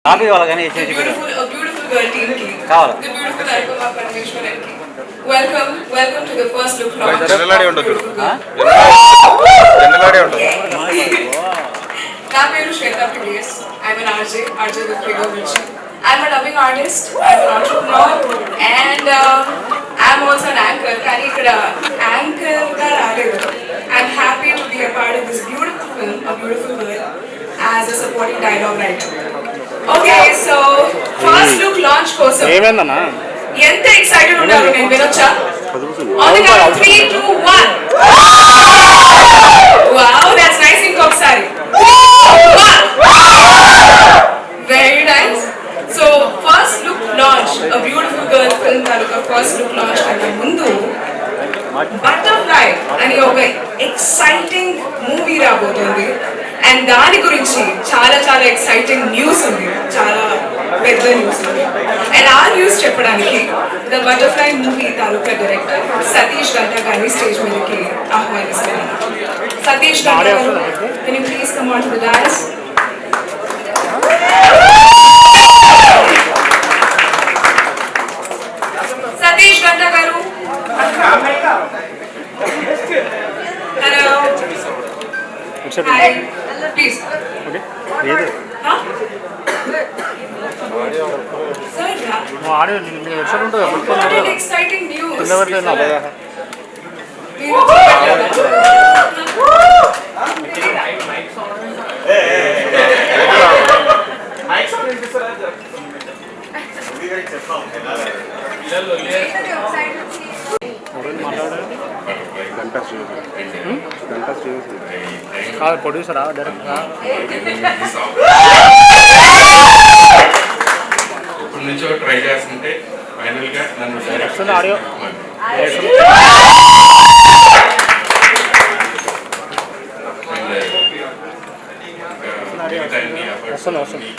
Copy కావాలి కానీ beautiful girl team ki. కావాలి. The beautiful Arpama Parmeshwaran ki. Welcome to the first look launch. జనలాడే ఉండదు నా పేరు శ్వేత పిలియస్. I'm an RJ with Trigger Virtue. I'm a dubbing artist, I'm an entrepreneur, and I'm also an anchor. కానీ ఇక్కడ anchor గా రాలేదు. I'm happy to be a part of this beautiful film, A Beautiful Girl, as a supporting dialogue writer. Okay, so first look launch కోసం ఏమైందన్నా ఎంత excited ఉన్నారు నేను వినొచ్చా? On the count of 3, 2, 1. Wow, that's nice. ఇంకొకసారి 3, 2, 1. Very nice. So first look launch, A Beautiful Girl film taluka first look launch కంటే ముందు butterfly అని ఒక ఎక్సైటింగ్ మూవీ రాబోతుంది అండ్ దాని గురించి చాలా చాలా ఎక్సైటింగ్ న్యూస్ ఉంది, చాలా పెద్ద న్యూస్ ఉంది. అండ్ ఆ న్యూస్ చెప్పడానికి the butterfly movie taluka director Satish Ganta గారిని స్టేజ్ మీదకి ఆహ్వానిస్తున్నాను. సతీష్ గంటా గారు, can you please come on to the dance? Satish Ganta గారు, హలో, హాయ్, ప్లీజ్. ఓకే ఏది సార్ ఆడియో నీ వెబ్సైట్ ఉంటుంది ఎక్సైటింగ్ న్యూస్. కింద పెడితే కాదు ప్రొడ్యూసరా డైరెక్టరా? ఇప్పటి నుంచో ట్రై చేస్తుంటే ఫైనల్ గా నన్ను డైరెక్ట్ ఆడియో వస్తుంది వస్తుంది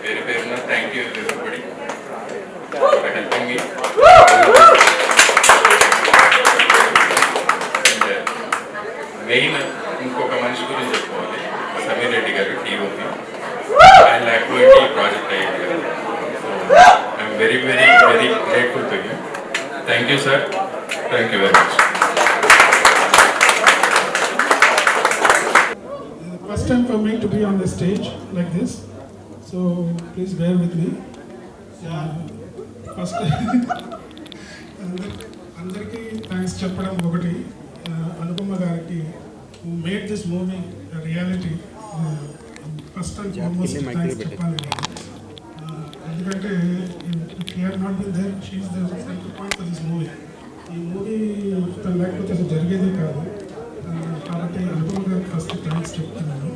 పేరు పేరున thank you everybody helping me. Main ఇంకొక మనిషి గురించి చెప్పుకోవాలి, సమీర్ రెడ్డి గారు టీఓపి. ఆయన లేకపోతే ఈ ప్రాజెక్ట్ అయ్యేది కదా. So I'm very very very grateful to you. Thank you sir, thank you very much. First time for me to be on the stage like this, so please bear with me. First అందరికీ thanks చెప్పడం ఒకటి, అనుపమ గారికి who made this movie a reality. First and foremost thanks చెప్పాలి ఎందుకంటే if he had not been there, she is the central point for this movie. ఈ movie తను లేకపోతే అసలు జరిగేది కాదు. కాబట్టి అనుపమ గారికి ఫస్ట్ థ్యాంక్స్ చెప్తున్నాను.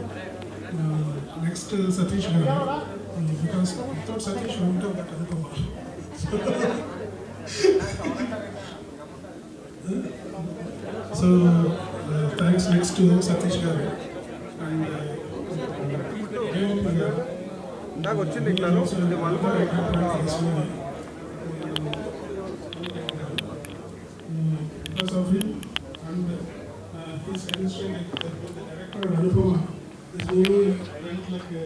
నెక్స్ట్ సతీష్ గారు, బికాస్ వితౌట్ సతీష్ ఉంటే but Anupama. So thanks next to Satish గారు అండ్ నాకు వచ్చింది because of him and his chemistry with the director Anupama, this movie went like a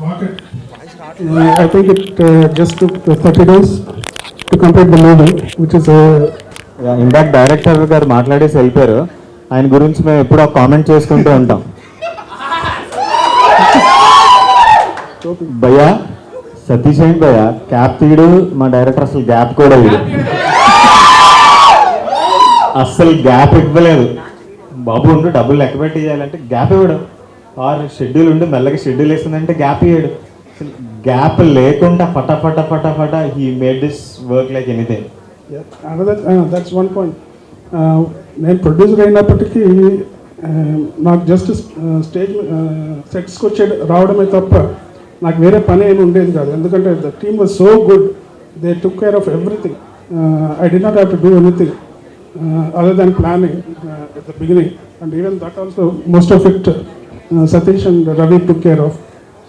rocket. I think it just took 30 days to complete the movie, which is ఇందాక director గారు మాట్లాడేసి వెళ్ళిపోయారు. ఆయన గురించి మేము ఎప్పుడూ కామెంట్ చేసుకుంటూ ఉంటాం. భయ్యా సతీష్ ఏంటి భయ్యా క్యాప్ తీయడు, మా డైరెక్టర్ అసలు గ్యాప్ కూడా ఇవ్వడు, అస్సలు గ్యాప్ ఇవ్వలేదు. బాబు ఉండు డబ్బులు లెక్క పెట్టి చేయాలంటే గ్యాప్ ఇవ్వడు, ఆర్ షెడ్యూల్ ఉండి మెల్లగా షెడ్యూల్ వేస్తుందంటే గ్యాప్ ఇవ్వడు. అసలు గ్యాప్ లేకుండా ఫటాఫట ఫటాఫట he made this work like anything. that's one point. నేను ప్రొడ్యూసర్ అయినప్పటికీ నాకు జస్ట్ స్టేజ్ సెట్స్కి వచ్చే రావడమే తప్ప నాకు వేరే పని ఏమి ఉండేది కాదు. ఎందుకంటే the team was so good, they took care of everything. I did not have to do anything other than planning at the beginning, and even that also most of it Satish and Ravi took care of.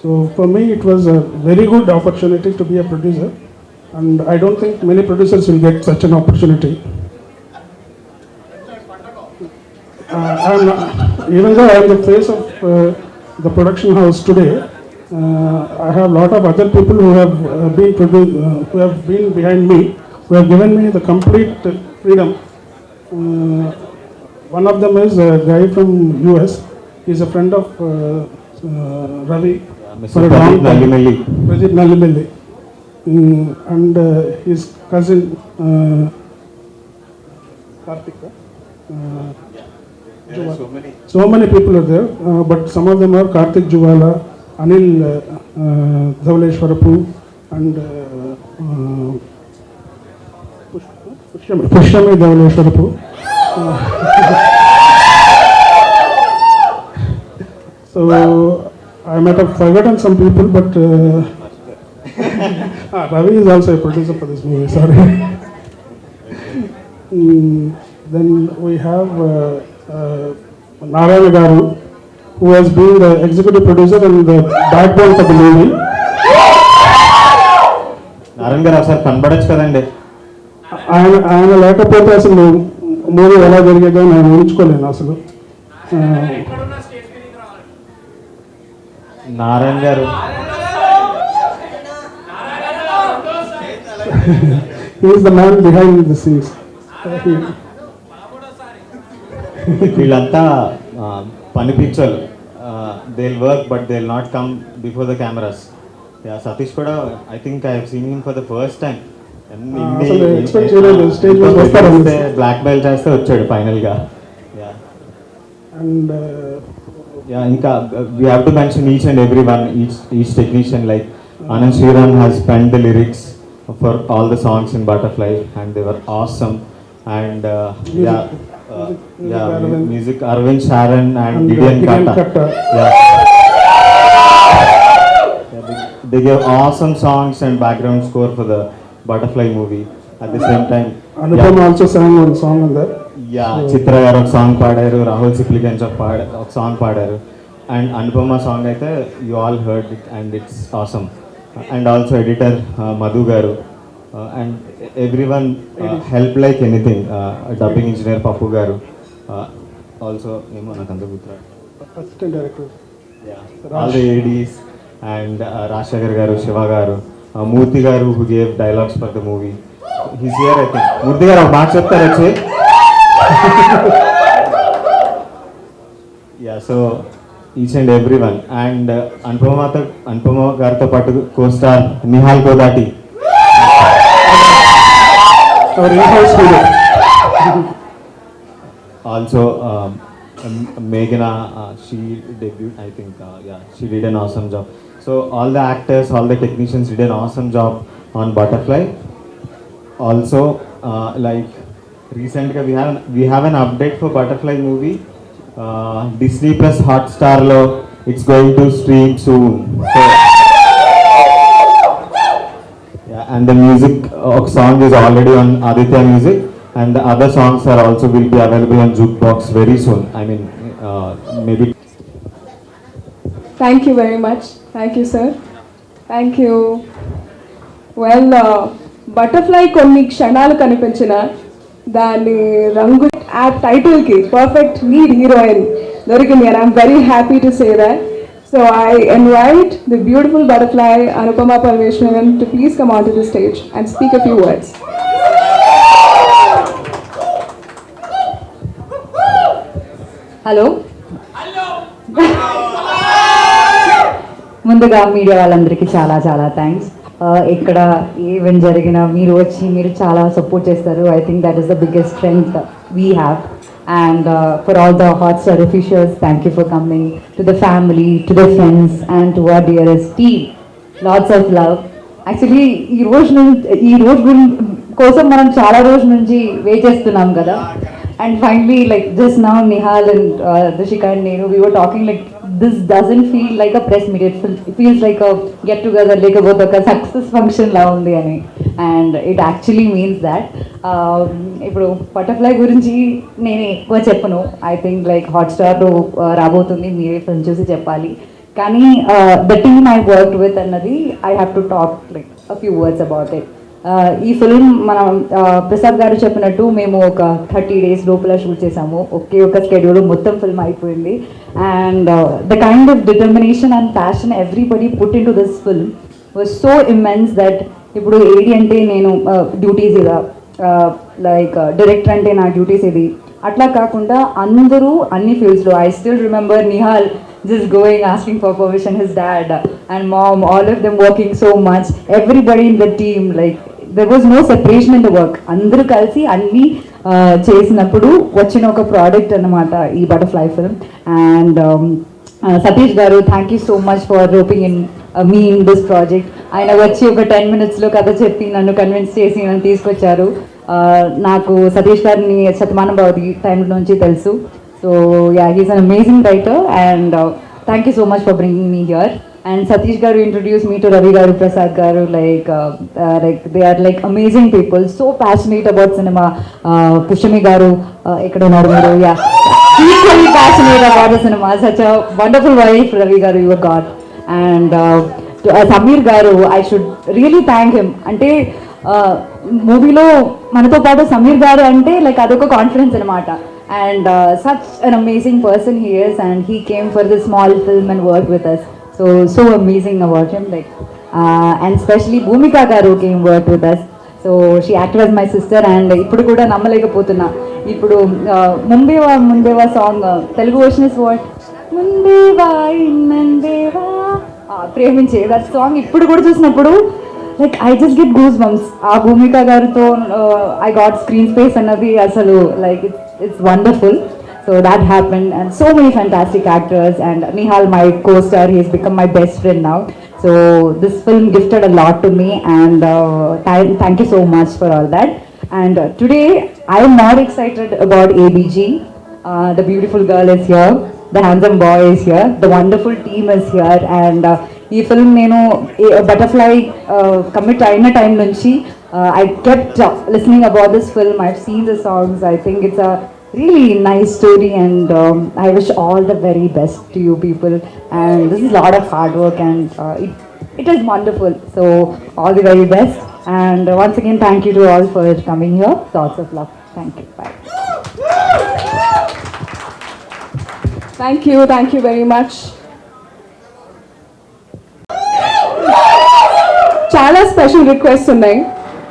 So for me it was a very good opportunity to be a producer, and I don't think many producers will get such an opportunity. even though I am the face of the production house today, I have a lot of other people who have who have been behind me, who have given me the complete freedom. One of them is a guy from US. He's a friend of Ravi Mr. for a long Pradeep time. Nallimelli. Pradeep Nallimelli. And his cousin Karthika. So many people are there, but some of them are Karthik Juvala, Anil Dhavleshwarapu, and Pushyami Dhavleshwarapu. So I might have forgotten some people, but Ravi is also a producer for this movie. Sorry. Then we have Narayana Garu, who has been the executive producer and the backbone for the movie. Narayana గారు ఒకసారి కనబడచ్చు కదండి. ఆయన లేకపోతే అసలు movie ఎలా జరిగేదో నేను ఊహించుకోలేను అసలు. నారాయణ గారు He is the man behind the scenes. వీళ్ళంతా పని పిచ్చోళ్ళు. They will work but they will not come before the cameras. Satish కూడా I think I have seen him for the first time. అసలు expect చేయలేదు, stage మీద వస్తారని. బ్లాక్ బెల్ట్ చేస్తే వచ్చాడు ఫైనల్ గా. And ఇంకా we have to mention each and every one, each technician. Like Anand Sriram has penned the lyrics for all the songs in Butterfly and they were awesome. And music Arvind Sharan and Gideon Katta. They gave awesome songs and background score for the Butterfly movie. At the same time, Anupam also sang one song on that. Chitra garu ఒక song పాడారు, రాహుల్ సిప్లిగంజ్ ఒక song పాడారు. And Anupama song అయితే you all heard it and it's awesome. And also editor Madhu garu and every one help like anything. Dubbing engineer Pappu garu also ఏమో నాకు అంత గుర్తురాడు. Assistant director. All the ADs and Rajasekhar garu, Shiva garu, Murthy garu who gave dialogues for the movie. He's here I think. Murthy garu ఒక మాట చెప్తారు వచ్చి. So each and every one. And Anupama గారితో పాటు costar Nihal Kodati, Our in-house hero. also Meghna, she debuted, I think. She did an awesome job. So all the actors, all the technicians did an awesome job on Butterfly. Also like recently we have an update for Butterfly movie. Disney Plus Hotstar lo it's going to stream soon. So and the music song is already on Aditya Music and the other songs are also will be available on Jukebox very soon. I mean maybe. Thank you very much. Thank you, sir. Thank you. Well, butterfly కొన్ని క్షణాలు కనిపించిన దాని రంగు ఆ టైటిల్కి perfect lead heroine దొరికింది. And I'm very happy to say that. So I invite the beautiful butterfly Anupama Parmeshwaran to please come onto the stage and speak a few words. Hello, ముందుగా media వాళ్ళందరికీ చాలా చాలా thanks. ఇక్కడ event జరిగిన మీరు వచ్చి మీరు చాలా సపోర్ట్ చేస్తారు. I think that is the biggest strength we have. And for all the Hotstar officials, thank you for coming. To the family, to the friends, and to our dearest team, lots of love. Actually, ఈ రోజు కోసం మనం చాలా రోజుల నుంచి wait చేస్తున్నాం కదా. And finally, like just now, Nihal and Dishika and Nenu, we were talking like this doesn't feel like a press meet. It feels like a get together, like about a success function la undi ani. And it actually means that. ఇప్పుడు butterfly గురించి నేను ఎక్కువ చెప్పను. I think like హాట్స్టార్లో రాబోతుంది, మీరే film చూసి చెప్పాలి. కానీ the team I work with అన్నది I have to talk like a few words about it. ఈ ఫిల్మ్ మనం ప్రసాద్ గారు చెప్పినట్టు మేము ఒక 30 days లోపల షూట్ చేసాము. ఒకే ఒక స్కెడ్యూల్ మొత్తం ఫిల్మ్ అయిపోయింది. And the kind of determination and passion everybody put in to this film was so immense that ఇప్పుడు ఏడి అంటే నేను డ్యూటీస్ ఇలా లైక్ డైరెక్టర్ అంటే నా డ్యూటీస్ ఇది అట్లా కాకుండా అందరూ అన్ని ఫీల్డ్స్లో I still remember Nihal just going asking for permission, his dad and mom, all of them working so much, everybody in the team, like there was no separation in the work. అందరూ కలిసి అన్ని చేసినప్పుడు వచ్చిన ఒక ప్రోడక్ట్ అన్నమాట ఈ butterfly film. And Satish గారు thank you so much for roping in me in this project. ఆయన వచ్చి ఒక 10 minutesలో కథ చెప్పి నన్ను కన్విన్స్ చేసి నన్ను తీసుకొచ్చారు. నాకు సతీష్ గారిని శతమానం భవతి టైం నుంచి తెలుసు. So yeah, he's an amazing writer and thank you so much for bringing me here. And Satish Garu introduced me to Ravi Garu, Prasad Garu, like they are like amazing people, so passionate about cinema. Pushami Garu, ikkada unnaru meeru, yeah, equally passionate about the cinema. Such a wonderful wife, Ravi Garu, you got. And to Samir Garu, I should really thank him. Ante మూవీలో మనతో పాటు సమీర్ గారు అంటే like అదొక confidence అనమాట. And such an amazing person he is, and he came for this small film and worked with us. So amazing about him, like and especially Bhumika Garu came work with us. So she acted as my sister, and ఇప్పుడు కూడా నమ్మలేకపోతున్నా. ఇప్పుడు ముందేవా song Telugu version is what ముందేవా ఇన్నందేవా ప్రేమించే that song ఇప్పుడు కూడా చూసినప్పుడు like I just get goosebumps. Bhumika Garuto I got screen space anadi asalu like it's wonderful. So that happened, and so many fantastic actors, and Nihal, my co-star, he has become my best friend now. So this film gifted a lot to me, and thank you so much for all that. And today I am more excited about ABG. The beautiful girl is here, the handsome boy is here, the wonderful team is here, and ఈ film నేను butterfly commit అయిన time నుంచి I kept listening about this film. I seen the songs. I think it's a really nice story, and I wish all the very best to you people. And this is lot of hard work, and it is wonderful. So all the very best, and once again thank you to all for coming here. Lots of love. Thank you. Bye. Thank you very much. చాలా special request ఉన్నాయి.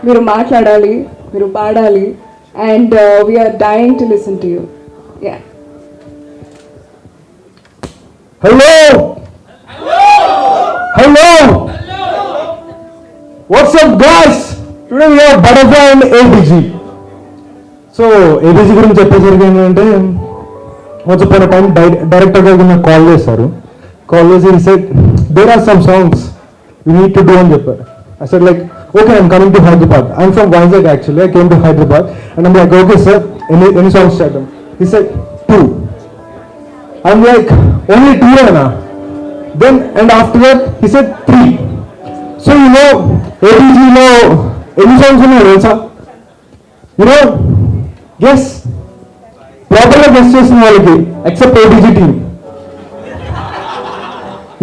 మీరు మాట్లాడాలి, మీరు పాడాలి, and we're dying to listen to you. Yeah hello hello what's up guys, today we have butterfly and ABG. So ABG గురించి చెప్పేసరికి ఏంటంటే watts upon time director గారు నాకు కాల్ చేశారు. కాల్ చేసి said there are some songs you need to do అని చెప్పారు. I said like, okay, I'm coming to Hyderabad. I'm from Vizag actually. I came to Hyderabad and I'm like, okay sir, any songs start? He said 2. I'm like, only 2 na? Then and after that he said 3. So you know, ABG lo any songs unnaru sir? You know, yes, properly guess chesina vallaki except ABG team.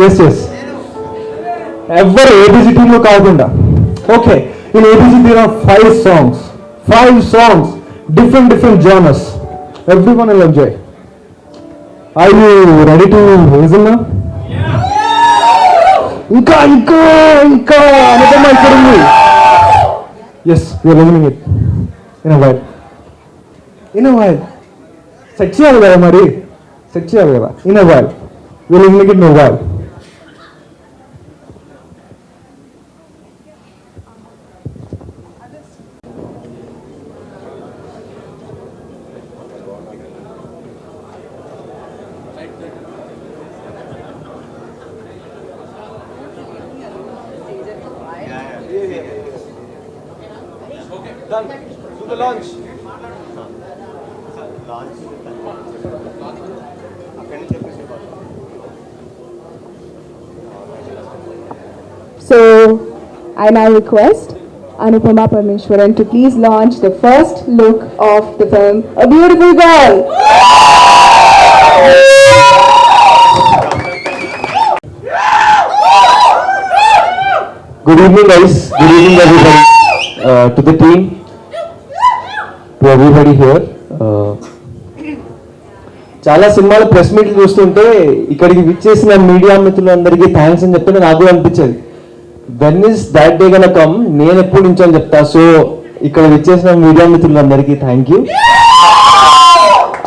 Yes. ఎవరు ABC టీంలో కాకుండా okay in ABC there are 5 songs different genres. Everyone will enjoy. Are you ready to listen now? ఇంకా అనుపమ ఇక్కడ ఉంది. Yes, we are listening it in a while. Set చేయాలి కదా మరి, in a while. We are listening it in a while. Done. Do the launch. So, I now request Anupama Parmeshwaran to please launch the first look of the film, A Beautiful Girl. Good evening guys, good evening everybody. to the team, to everybody here. చాలా సినిమాలు press మీట్లు చూస్తుంటే ఇక్కడికి విచ్చేసిన media మిత్రులందరికీ thanks అని చెప్తే నాకు అనిపించేది, వెన్ ఇస్ దాట్ డే గన కమ్, నేను ఎప్పుడు నుంచి అని చెప్తా. సో ఇక్కడ విచ్చేసిన మీడియా మిత్రులందరికీ thank you.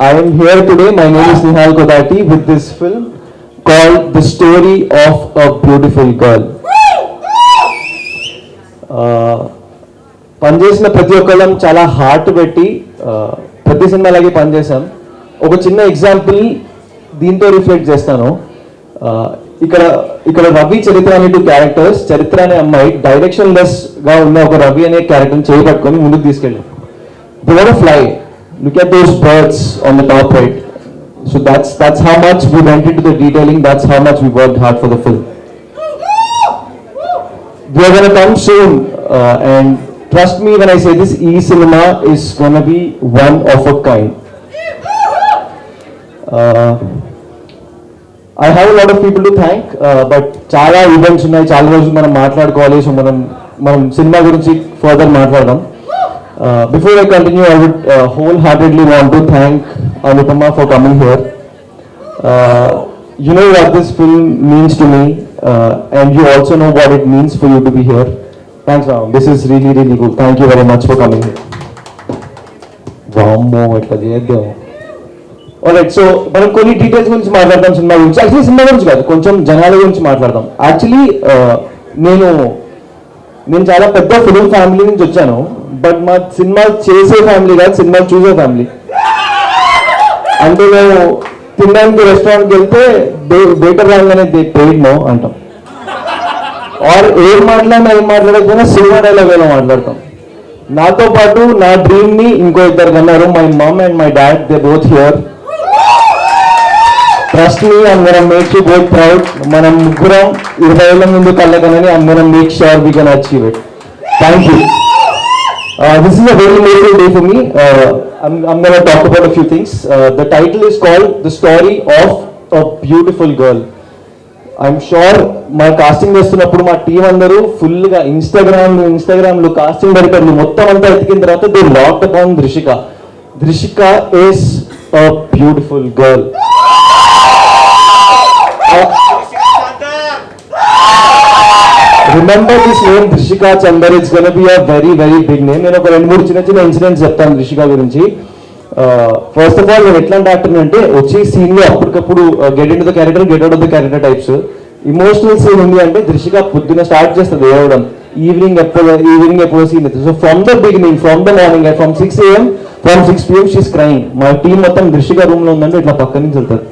I'm here today, my name is Nihal Kodati with this film called The Story of a Beautiful Girl. పనిచేసిన ప్రతి ఒక్కళ్ళం చాలా హార్ట్ పెట్టి ప్రతి సినిమాలాగే పనిచేసాం. ఒక చిన్న ఎగ్జాంపుల్ దీంతో రిఫ్లెక్ట్ చేస్తాను. ఇక్కడ రవి, చరిత్ర అనే 2 క్యారెక్టర్స్. చరిత్ర అనే అమ్మాయి డైరెక్షన్ లెస్ గా ఉన్న ఒక రవి అనే క్యారెక్టర్ని చేయబట్టుకొని ముందుకు తీసుకెళ్ళాం. They were fly, look at those birds on the top right. So that's how much we went into the detailing. That's how much we worked hard for the film. We are gonna come soon, and trust me when I say this, E-Cinema is gonna be one of a kind. I have a lot of people to thank, but చాలా events ఉన్నాయి, చాలా రోజులు మనం మాట్లాడుకోవాలి. So మనం cinema గురించి further మాట్లాడదాం. Before I continue, I would wholeheartedly want to thank Anupama for coming here. You know what this film means to me, and you also know what it means for you to be here. Thanks, Ram. This is really, really cool. Thank you very much for coming here. Vammo, etla cheyadam. Alright, so మనం కొన్ని details గురించి మాట్లాడదాం cinema గురించి. Actually cinema గురించి కాదు, కొంచెం జనాల గురించి మాట్లాడదాం. యాక్చువల్లీ నేను చాలా పెద్ద ఫిలిం ఫ్యామిలీ నుంచి వచ్చాను, బట్ మా సినిమా చేసే ఫ్యామిలీ కాదు, సినిమా చూసే ఫ్యామిలీ. అంటే మేము తినడానికి రెస్టారెంట్కి వెళ్తే బేటర్ రాగానే పెయిడ్ నో అంటాం, ఆర్ ఏం మాట్లాడకపోయినా సినిమా డైలాగ్ ఎలా మాట్లాడతాం. నాతో పాటు నా డ్రీమ్ని ఇంకో 2 కన్నారు, my mom and my dad. They both here. Trust me, I'm gonna make you both proud. మనం ముగ్గురం 20 ఏళ్ళ ముందు కళ్ళకనని I'm gonna make sure we can achieve it. Thank you. This is a very emotional day for me. I'm going to talk about a few things. The title is called The Story of a Beautiful Girl. I'm sure my casting చేస్తున్నప్పుడు మా team అందరూ ఫుల్గా ఇన్స్టాగ్రామ్లో casting డైరెక్టర్లు మొత్తం అంతా ఎతికిన తర్వాత they locked upon Drishika. Drishika is a beautiful girl. Remember this name, Drishika Chandar. It's going to be a very, very big name. నేను ఒక 2-3 చిన్న ఇన్సిడెంట్స్ చెప్తాను దృషిక గురించి. ఫస్ట్ ఆఫ్ ఆల్, నేను ఎట్లాంటి యాక్టర్ అంటే వచ్చి సీన్లో అప్పటికప్పుడు get in to the character, get out of the character types. Emotional scene ఉంది అంటే దృషిక పొద్దున స్టార్ట్ చేస్తుంది ఏవడం, ఈవినింగ్ ఎప్పుడు సీన్ అవుతుంది. So from the beginning, from the morning, from 6 AM, from 6 PM she's crime. మా టీం మొత్తం దృషిక రూమ్లో ఉందంటే ఇట్లా పక్క నుంచి వెళ్తారు,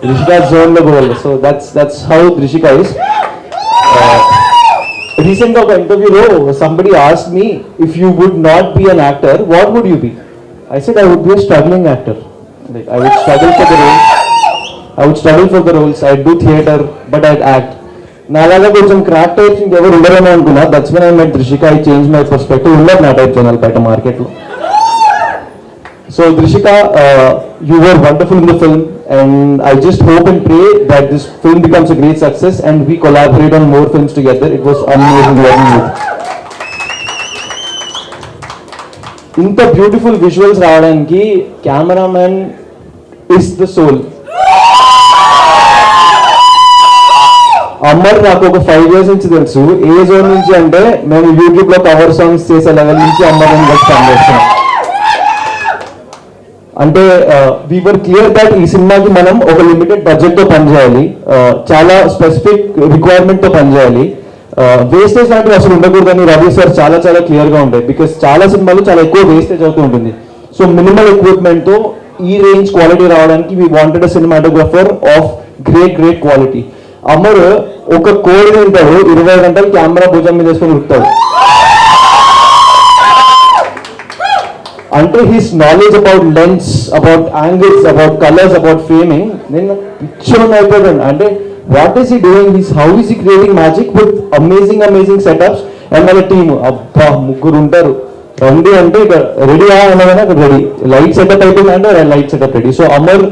దృషిక జోన్లో పోవాలి. So that's how Drishika is. Recent of interview, somebody asked me, if you would not be an actor, what would you be? I said I would be a struggling actor. Like I would struggle for the roles. I'd do theater, but I'd act. Nalaga కొంచెం crack types ఇంకెవరు ఉండరేమో అనుకున్నా. That's when I met Drishika. I changed my perspective. ఉండరు నా type జనాలు బయట మార్కెట్లో. So Drishika, you were wonderful in the film, and I just hope and pray that this film becomes a great success and we collaborate on more films together. It was amazing working with you. ఇంత beautiful visuals రావడానికి cameraman is the soul. Amar నాకు ఒక 5 years నుంచి తెలుసు. ఏ zone నుంచి అంటే మేము యూట్యూబ్లో కవర్ సాంగ్స్ చేసే లెవెల్ నుంచి అమర్ని పనిచేస్తున్నాం. అంటే వీఆర్ క్లియర్ దట్ ఈ సినిమాకి మనం ఒక లిమిటెడ్ బడ్జెట్తో పనిచేయాలి, చాలా స్పెసిఫిక్ రిక్వైర్మెంట్తో పనిచేయాలి. వేస్టేజ్ లాంటివి అసలు ఉండకూడదని రవి సార్ చాలా చాలా క్లియర్గా ఉంటాయి. బికాస్ చాలా సినిమాలు చాలా ఎక్కువ వేస్టేజ్ అవుతూ ఉంటుంది. సో మినిమల్ ఎక్విప్మెంట్తో ఈ రేంజ్ క్వాలిటీ రావడానికి we wanted a cinematographer of great quality. Amar ఒక కోడ్ తింటాడు, 20 గంటలు కెమెరా భుజం మీద వేసుకొని ఉరుకుతాడు. అంటే his knowledge about lens, about angles, about colours, about framing, నేను పిచ్చోన్ అయిపోయాను. అంటే what is he doing, how is he creating magic with amazing setups. And మన టీమ్ అబ్బా 3 ఉంటారు. రండి అంటే ఇక రెడీ అనగానే అక్కడ రెడీ, లైట్ సెటప్ అయిపోయింది అంటే light setup ready. So Amar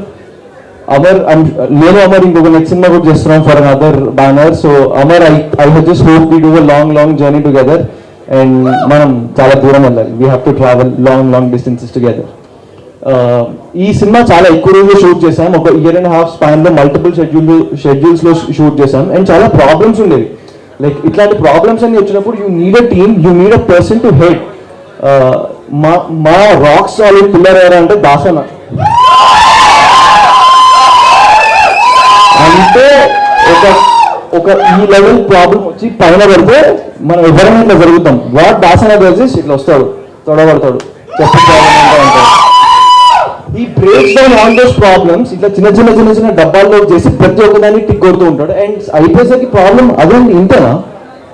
నేను అమర్ ఇంకొక నెక్స్ట్ సినిమా కూడా చేస్తున్నాం for another banner. So Amar, I just hope we do a long journey together. And మనం చాలా దూరం వెళ్ళాలి. We have to travel long distances together. ఈ సినిమా చాలా ఎక్కువ రోజులు షూట్ చేసాం. ఒక 1.5 years స్పాన్లో మల్టిపుల్ షెడ్యూల్స్లో షూట్ చేసాం. అండ్ చాలా ప్రాబ్లమ్స్ ఉండేవి. లైక్ ఇట్లాంటి ప్రాబ్లమ్స్ అన్ని వచ్చినప్పుడు you need a team, you need a person to head. మా రాక్ సాలిడ్ పిల్లర్ ఎవరు అంటే దాసన. అంటే ఒక ఈ లెవెల్ ప్రాబ్లం వచ్చి పైన పడితే మనం ఎవరైనా ఇట్లా జరుగుతాం. వాట్ దాసన దర్జెస్ ఇట్లా వస్తాడు, తొడబడతాడు, ఈ breaks down all those problems ఇట్లా చిన్న డబ్బాల్లో చేసి ప్రతి ఒక్కదాన్ని టిక్ కొడుతూ ఉంటాడు. అండ్ అయిపోయేసరికి ప్రాబ్లం అదేంటి ఇంతేనా,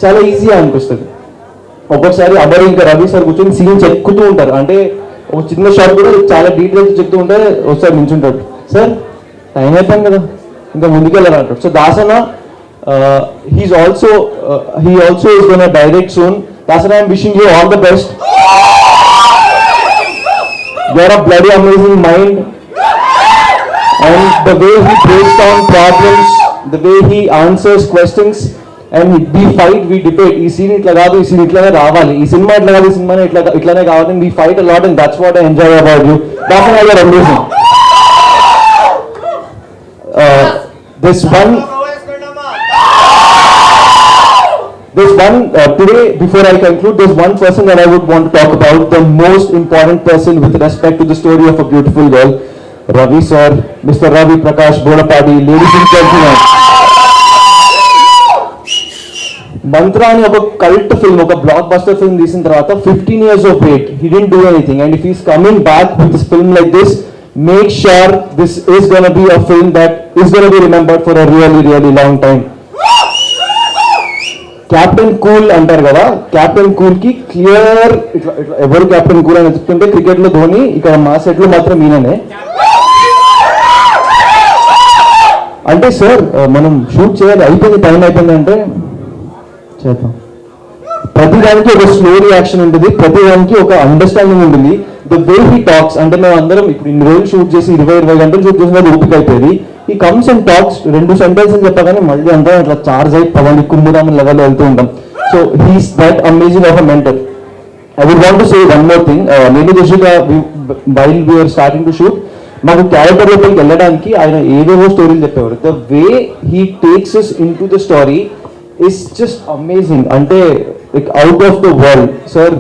చాలా ఈజీగా అనిపిస్తుంది. ఒక్కొక్కసారి అమర్ ఇంకా రవి సార్ కూర్చొని సీన్ చెక్కుతూ ఉంటారు. అంటే ఒక చిన్న షాట్ కూడా చాలా డీటెయిల్స్ చెప్తూ ఉంటే ఒకసారి నించుంటాడు, సార్ టైం అయిపోయాం కదా ఇంకా ముందుకెళ్ళారు అంటాడు. So Dasana he also is going to direct soon. Dasana, I am wishing you all the best. You are a bloody amazing mind, and the way he breaks down problems, the way he answers questions, and we fight, we debate. ఈ scene ఇట్లా కాదు, ఈ scene ఇట్లానే రావాలి, ఈ cinema ఇట్లా కాదు, ఈ సినిమా ఇట్లానే కావాలి. We fight a lot, and that's what I enjoy about you. Dasana, you are amazing. This one today, before I conclude, there's one person that I would want to talk about, the most important person with respect to the story of a beautiful girl, Ravi sir, Mr. Ravi Prakash Bodapadi, ladies and gentlemen. Mantra అని ఒక cult film, ఒక block buster film తీసిన తర్వాత 15 years of wait, he didn't do anything, and if he's coming back with this film like this, make sure this is going to be a film that is going to be remembered for a really long time. Captain cool అంటారు కదా, captain cool కి clear ఇట్లా ఎవరు captain cool అని చెప్తుంటే cricket లో ధోని, ఇక్కడ మా సెట్ లో మాత్రం ఈయననే. అంటే సార్ మనం షూట్ చేయాలి, అయిపోయింది, టైం అయిపోయింది అంటే చేద్దాం. ప్రతి దానికి ఒక స్లో రియాక్షన్ ఉంటుంది, ప్రతి దానికి ఒక అండర్స్టాండింగ్ ఉంటుంది. ద వే హీ టాక్స్, అంటే మేము అందరం ఇప్పుడు ఇన్ని రోజులు షూట్ చేసి 20 గంటలు షూట్ చేసిన ఓపిక అయిపోయింది. He comes and talks 2 sentences చెప్పగానే మళ్ళీ అంతా ఇట్లా చార్జ్ అయి పదండి కుమ్ముదాం లెవెల్లో వెళ్తూ ఉంటాం. So he's that amazing of a mentor. I would want to say one more thing. నేను దృష్టిగా while we are starting to shoot, మాకు క్యారెక్టర్ లోపలికి వెళ్ళడానికి ఆయన ఏవేవో స్టోరీలు చెప్పేవారు. The way he takes us into the story is just amazing. అంటే like out of the world. Sir,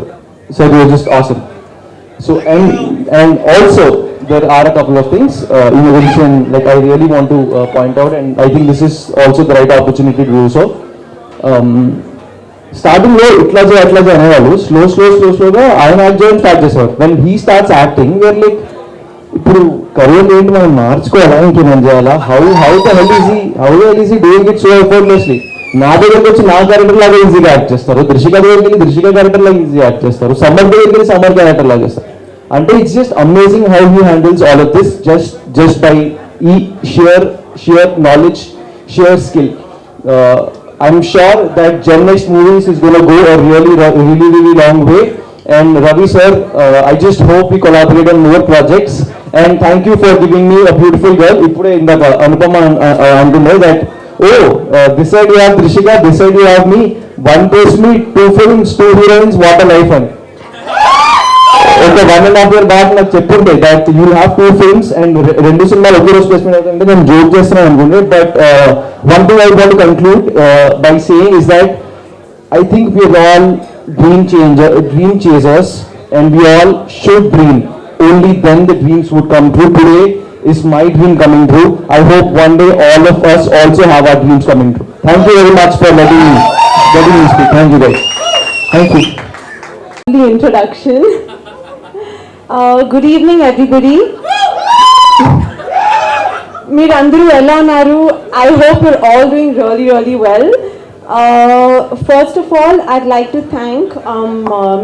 you are just awesome. So and also there are a couple of things in addition, like I really want to point out, and I think this is also the right opportunity to do so. Starting లో ఇట్లా అనేవాళ్ళు, స్లోగా ఆయన act చేయడం start చేసేవారు. When he starts acting where like ఇప్పుడు career ఏంటి మనం మార్చుకోవాలా, ఇంకేమైనా చేయాలా, how the hell is he doing it so effortlessly. నా దగ్గరికి వచ్చి నా క్యారెక్టర్ లాగా ఈజీగా యాక్ట్ చేస్తారు, దృశ్యక దగ్గరికి వెళ్ళి దృశ్యక క్యారెక్టర్ లాగా ఈజీగా యాక్ట్ చేస్తారు, సమర్ దగ్గరికి వెళ్ళి సమర్ క్యారెక్టర్ లాగా చేస్తారు. అంటే it's just amazing how he handles all of this just by ఈ sheer knowledge, sheer skill. I'm sure that Gen Next Movies is going to go a really long way. And Ravi sir, I just hope we collaborate on more projects. And thank you for giving me a beautiful girl. Ippude indaka Anupama antunde that this side you have Drishika, this side you have me. One place me, 2 films, 2 heroines, what a life. And ఒక 1.5 year back నాకు చెప్తుంటే that you have 2 films and 2 సినిమాలు ఒకే రోజు placement అవుతుంటే నేను joke చేస్తున్నాను అనుకుంటే. But one thing I want to conclude by saying is that I think we're all dream chasers and we all should dream. Only then the dreams would come true. Today is my dream coming true. I hope one day all of us also have our dreams coming true. Thank you very much for letting me speak. Thank you guys. Thank you. The introduction. Good evening everybody. మీరందరూ ఎలా ఉన్నారు? I hope you're all doing really well. First of all, I'd like to thank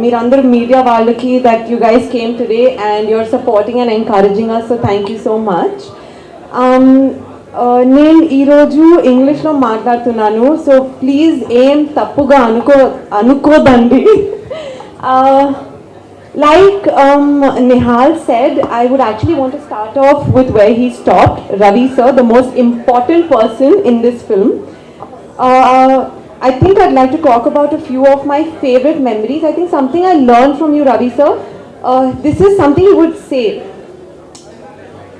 మీరందరూ media వాళ్ళకి that you guys came today and you're supporting and encouraging us, so thank you so much. నేను ఈరోజు ఇంగ్లీష్లో మాట్లాడుతున్నాను, so please ఏం తప్పుగా అనుకోదండి. Like Nihal said, I would actually want to start off with where he stopped. Ravi sir, the most important person in this film. I think I'd like to talk about a few of my favorite memories. I think something I learned from you, Ravi sir. This is something you would say.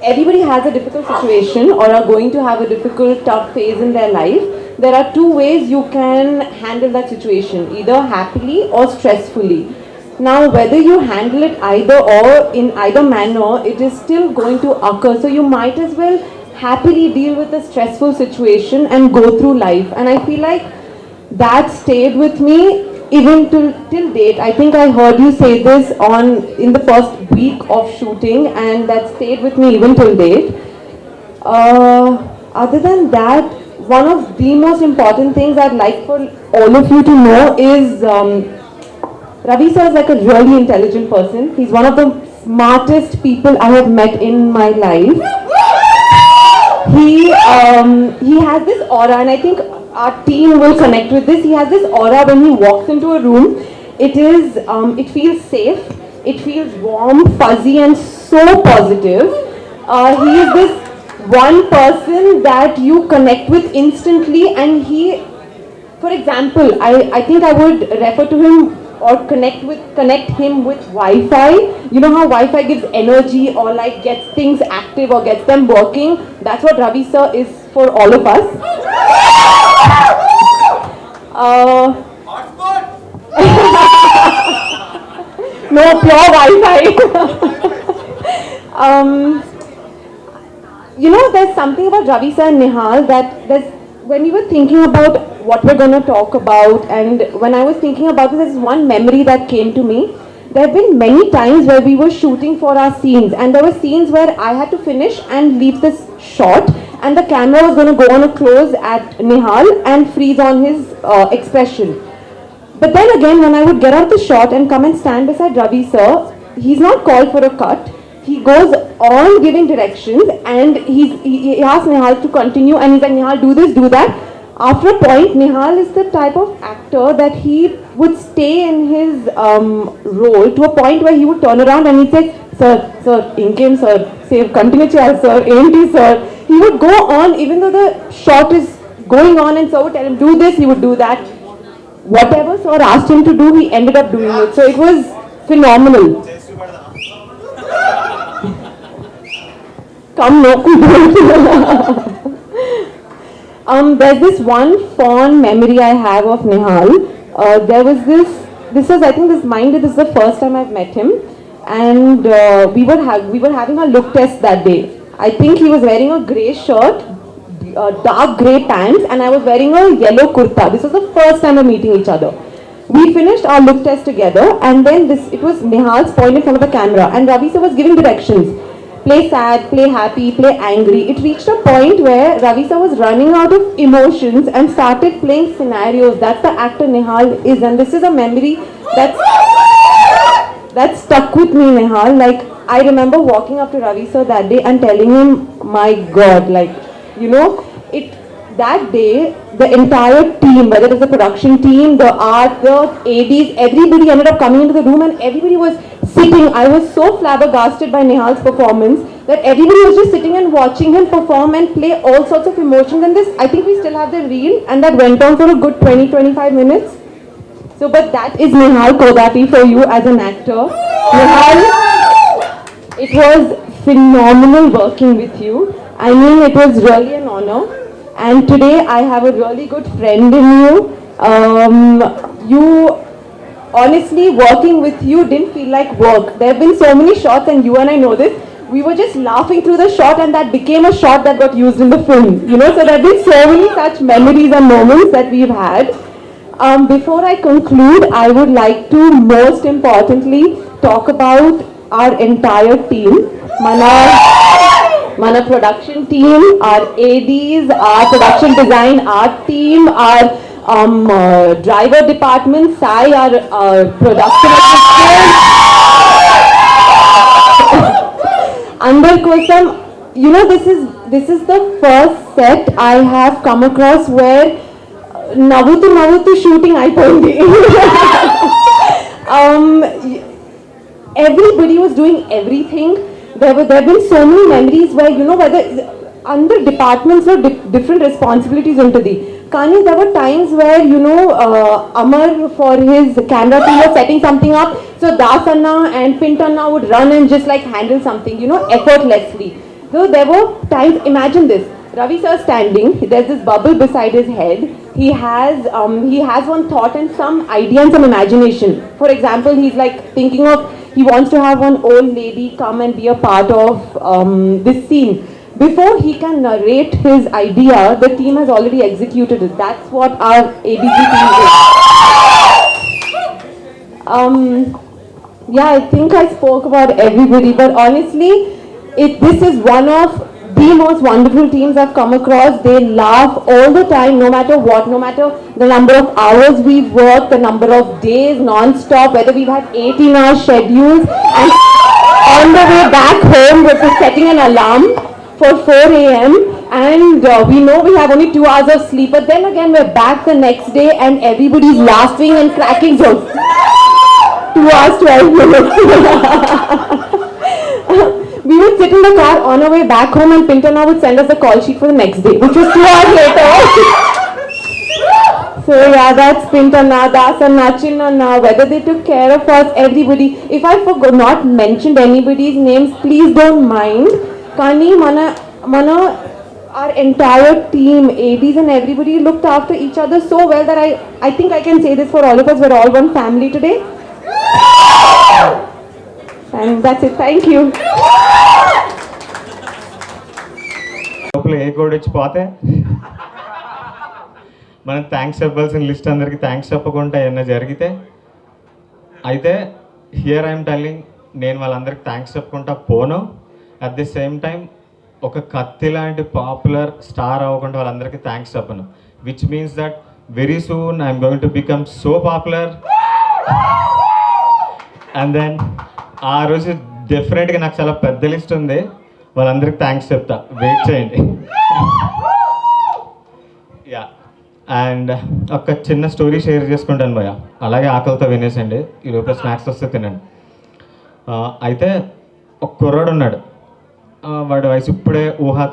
Everybody has a difficult situation or are going to have a difficult, tough phase in their life. There are two ways you can handle that situation, either happily or stressfully. Now, whether you handle it either or in either manner, it is still going to occur. So you might as well happily deal with a stressful situation and go through life. And I feel like that stayed with me even till date. I think I heard you say this in the first week of shooting, and that stayed with me even till date. Other than that, one of the most important things I'd like for all of you to know is Ravi sir is like a really intelligent person. He's one of the smartest people I have met in my life. He has this aura, and I think our team will connect with this. He has this aura when he walks into a room. It feels safe, it feels warm, fuzzy, and so positive. He is this one person that you connect with instantly, and for example, I think I would refer to him or connect him with Wi-Fi. You know how Wi-Fi gives energy or like gets things active or gets them working? That's what Ravi sir is for all of us. No, pure Wi-Fi. You know, there's something about Ravi sir and Nihal that when we were thinking about what we're going to talk about, and when I was thinking about this, there's one memory that came to me. There have been many times where we were shooting for our scenes, and there were scenes where I had to finish and leave this shot, and the camera was going to go on a close at Nihal and freeze on his expression. But then again, when I would get out the shot and come and stand beside Ravi sir, he's not called for a cut. He goes on giving directions, and he asks Nihal to continue, and he's like, Nihal, do this, do that. After a point, Nihal is the type of actor that he would stay in his role to a point where he would turn around and he'd say, sir, Inkem sir, say, continue chal sir, AMT sir. He would go on even though the shot is going on, and sir would tell him, do this, he would do that. Whatever sir asked him to do, he ended up doing it. So it was phenomenal. Come no. There's this one fond memory I have of Nihal. There was this was, I think this is the first time I've met him, and we were having a look test that day. I think he was wearing a grey shirt, dark grey pants, and I was wearing a yellow kurta. This was the first time we're meeting each other. We finished our look test together, and then it was Nihal's point in front of the camera, and Ravi sir was giving directions. Play sad, play happy, play angry. It reached a point where Ravi sir was running out of emotions and started playing scenarios. That's the actor Nihal is, and this is a memory that stuck with me, Nihal. Like, I remember walking up to Ravi sir that day and telling him, my God, like, you know, that day, the entire team, whether it was the production team, the art, the ADs, everybody ended up coming into the room, and everybody was sitting. I was so flabbergasted by Nihal's performance that everybody was just sitting and watching him perform and play all sorts of emotions. And this, I think we still have the reel, and that went on for a good 20-25 minutes. So, but that is Nihal Kodati for you as an actor. Nihal, it was phenomenal working with you. I mean, it was really an honor. And today I have a really good friend in you. Honestly, working with you didn't feel like work. There have been so many shots, and you and I know this. We were just laughing through the shot, and that became a shot that got used in the film. You know, so there have been so many such memories and moments that we've had. Before I conclude, I would like to most importantly talk about our entire team. Mana production team, our ADs, our production design, art team, our driver department, Sai, our production assistant. Andar Kosam, you know, this is the first set I have come across where Navutu shooting aipoindi. Everybody was doing everything. There have been so many memories where, you know, whether under departments లో different responsibilities ఉంటుంది. Kani, there were times where, Amar for his camera team was setting something up, so Das Anna and Pint Anna would run and just like handle something, effortlessly. So there were times, imagine this, Ravi sir standing, there's this bubble beside his head, he has one thought and some idea and some imagination. For example, he's like thinking of, he wants to have one old lady come and be a part of this scene. Before he can narrate his idea, the team has already executed it. That's what our ABG team is. Yeah, I think I spoke about everybody, but honestly, this is one of the most wonderful teams I've come across. They laugh all the time, no matter what, no matter the number of hours we've worked, the number of days non-stop, whether we've had 18-hour schedules, and on the way back home, we're setting an alarm for 4 a.m. and we know we have only 2 hours of sleep, but then again we're back the next day and everybody's laughing and cracking jokes. 2 hours, 12 minutes. We would sit in the car on our way back home and Pintana would send us a call sheet for the next day, which was 2 hours later. So yeah, that's Pintana, Dasanna, Chinnanna, whether they took care of us, everybody. If I forgot not mentioned anybody's names, please don't mind. Kani, our entire team, ADs and everybody looked after each other so well that I think I can say this for all of us, we're all one family today. And that's it, thank you. లోపల ఏ code వచ్చి పోతే మనం thanks చెప్పాల్సిన list అందరికి thanks చెప్పకుండా ఏమన్నా జరిగితే అయితే హియర్ ఐఎమ్ టెల్లింగ్, నేను వాళ్ళందరికి థ్యాంక్స్ చెప్పుకుంటా పోను. అట్ ది సేమ్ టైం ఒక కత్తి లాంటి పాపులర్ స్టార్ అవ్వకుండా వాళ్ళందరికీ థ్యాంక్స్ చెప్పను, which means that very soon I'm going to become so popular. And then ఆ రోజు డెఫినెట్గా నాకు చాలా పెద్ద లిస్ట్ ఉంది, వాళ్ళందరికీ థ్యాంక్స్ చెప్తా, వెయిట్ చేయండి. యా, అండ్ ఒక చిన్న స్టోరీ షేర్ చేసుకుంటాను భయ్య, అలాగే ఆకలితో వినేసండి, ఈ లోపల స్నాక్స్ వస్తే తినండి. అయితే ఒక కుర్రాడు ఉన్నాడు, వాడి వయసు ఇప్పుడే ఊహ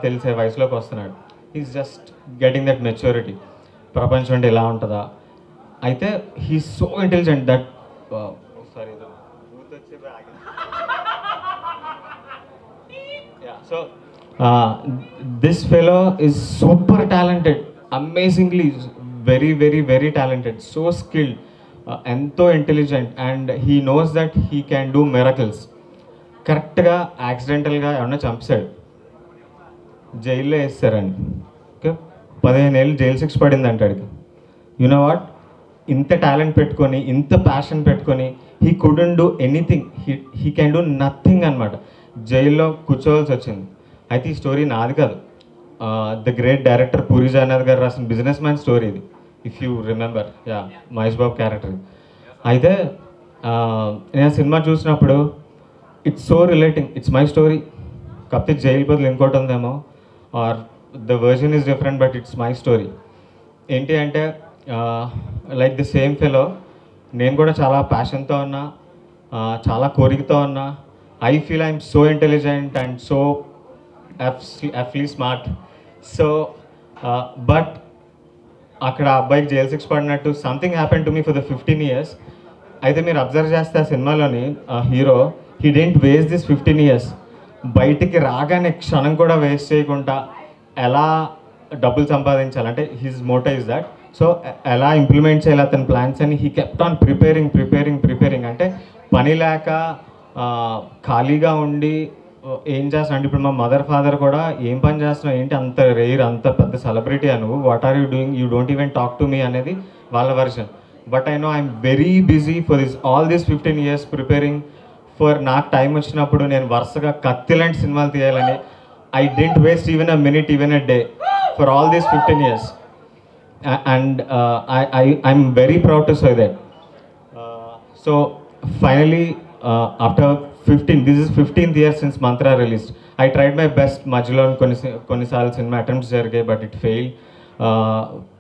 తెలిసే వయసులోకి వస్తున్నాడు. Is just getting that maturity, ప్రపంచం అంటే ఇలా ఉంటుందా. అయితే he's so intelligent that sorry so this fellow is super talented, amazingly very very very talented, so skilled, ఎంతో intelligent, and he knows that he can do miracles. కరెక్ట్గా యాక్సిడెంటల్గా ఏమన్నా చంపేశాడు, జైల్లో వేస్తారండి. ఓకే, 15 ఏళ్ళు జైలు శిక్ష పడింది అంటాడికి. యునో వాట్, ఇంత టాలెంట్ పెట్టుకొని, ఇంత ప్యాషన్ పెట్టుకొని, he couldn't do anything, he can do nothing అనమాట. జైల్లో కూర్చోవాల్సి వచ్చింది. అయితే ఈ స్టోరీ నాది కాదు, the great director Puri Jagannath గారు రాసిన బిజినెస్ మ్యాన్ స్టోరీ ఇది, if you remember. Yeah, Mahesh Babu character. అయితే నేను సినిమా చూసినప్పుడు it's so relating, it's my story. కాకపోతే జైలు బదులు ఇంకోటి ఉందేమో, or the version is different, but it's my story. ఏంటి అంటే, లైక్ ది సేమ్ ఫెలో నేను కూడా చాలా ప్యాషన్తో ఉన్నా, చాలా కోరికతో ఉన్నా. I feel I'm so intelligent and so awfully smart. So but అక్కడ అబ్బాయికి జైలు శిక్ష పడినట్టు something happen to me for the 15 years. అయితే మీరు అబ్జర్వ్ చేస్తే ఆ సినిమాలోని hero, he didn't waste this 15 years. బయటికి రాగానే క్షణం కూడా వేస్ట్ చేయకుండా ఎలా డబ్బులు సంపాదించాలంటే his motto is that. So ఎలా ఇంప్లిమెంట్ చేయాలి అతని ప్లాన్స్ అని హీ కెప్ట్ ఆన్ ప్రిపేరింగ్. అంటే పని లేక ఖాళీగా ఉండి ఏం చేస్తున్నావు అంటే, ఇప్పుడు మా మదర్ ఫాదర్ కూడా ఏం పని చేస్తున్నావు ఏంటి, అంత రేర్, అంత పెద్ద సెలబ్రిటీ నువ్వు, what are you doing, you don't even talk to me అనేది వాళ్ళ version. But I know I'm very busy for all this 15 years preparing for. నాకు టైం వచ్చినప్పుడు నేను వరుసగా కత్తి లాంటి సినిమాలు తీయాలని, I didn't waste even a minute, even a day for all these 15 years. And I'm very proud to say that. So finally, after 15, this is 15th year since Mantra released. I tried my best. మధ్యలో కొన్నిసార్లు cinema attempts జరిగాయి, but it fail.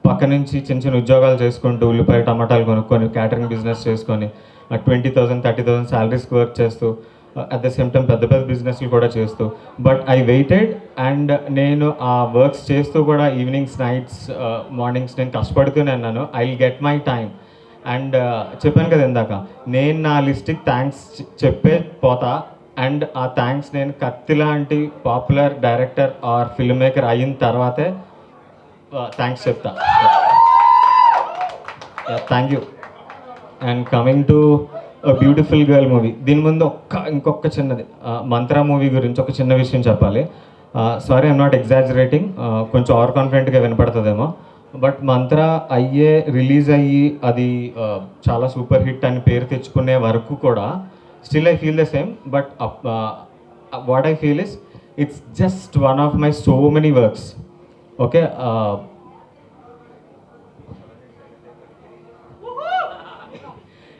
పక్క నుంచి చిన్న ఉద్యోగాలు చేసుకుంటూ, ఉల్లిపాయ టమాటాలు కొనుక్కొని, క్యాటరింగ్ బిజినెస్ చేసుకొని, 20,000 30,000 శాలరీస్కి వర్క్ చేస్తూ, అట్ ద సేమ్ టైం పెద్ద పెద్ద బిజినెస్లు కూడా చేస్తూ. బట్ ఐ వెయిటెడ్ అండ్ నేను ఆ వర్క్స్ చేస్తూ కూడా ఈవినింగ్స్, నైట్స్, మార్నింగ్స్ నేను కష్టపడుతూనే అన్నాను I will get my time. And చెప్పాను కదా ఇందాక, నేను నా లిస్ట్కి థ్యాంక్స్ చెప్పే పోతా. అండ్ ఆ థ్యాంక్స్ నేను కత్తి లాంటి popular director or film maker అయిన తర్వాతే థ్యాంక్స్ చెప్తా. Thank you. And coming to beautiful girl movie, దీని ముందు ఇంకొక చిన్నది, మంత్రా మూవీ గురించి ఒక చిన్న విషయం చెప్పాలి. సారీ, ఐఎమ్ నాట్ ఎగ్జాజరేటింగ్, కొంచెం ఓవర్ కాన్ఫిడెంట్గా వినపడుతుందేమో. బట్ మంత్రా రిలీజ్ అయ్యి అది చాలా సూపర్ హిట్ అని పేరు తెచ్చుకునే వరకు కూడా still I feel the same. But what I feel is it's just one of my so many works. Okay,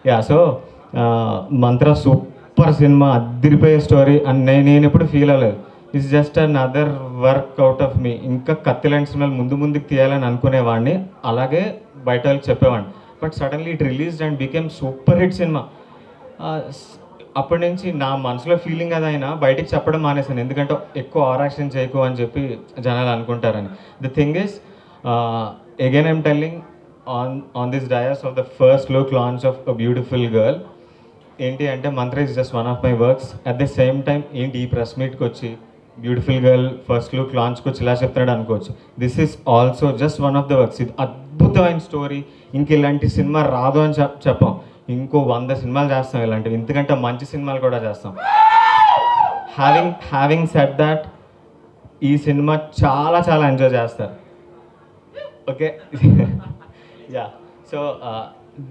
yeah. So Mantra super cinema, అదిరిపోయే స్టోరీ అని నేను ఎప్పుడు ఫీల్ అవ్వలేదు. It's just another work out of me. ఇంకా కత్తి లాంటి సినిమాలు ముందుకు తీయాలని అనుకునేవాడిని, అలాగే బయట వాళ్ళకి చెప్పేవాడిని. But suddenly it released and became super hit cinema. అప్పటి నుంచి నా మనసులో ఫీలింగ్ అదైనా బయటికి చెప్పడం మానేసాను, ఎందుకంటే ఎక్కువ ఆరాక్షన్ చేయకు అని చెప్పి జనాలు అనుకుంటారని. The thing is, again I'm telling on this dais of the first look launch of A Beautiful Girl, ఏంటి అంటే మంత్ర is just one of my works. At the same time ఏంటి ఈ ప్రెస్ మీట్కి వచ్చి బ్యూటిఫుల్ గర్ల్ ఫస్ట్ లుక్ లాంచ్కి వచ్చి ఇలా చెప్తున్నాడు అనుకోవచ్చు. This is also just one of the works. ఇది అద్భుతమైన స్టోరీ, ఇంక ఇలాంటి సినిమా రాదు అని చెప్పాం. ఇంకో 100 సినిమాలు చేస్తాం ఇలాంటివి, ఇంతకంటే మంచి సినిమాలు కూడా చేస్తాం. హ్యావింగ్ సెడ్ దాట్, ఈ సినిమా చాలా చాలా ఎంజాయ్ చేస్తారు. Okay, yeah, so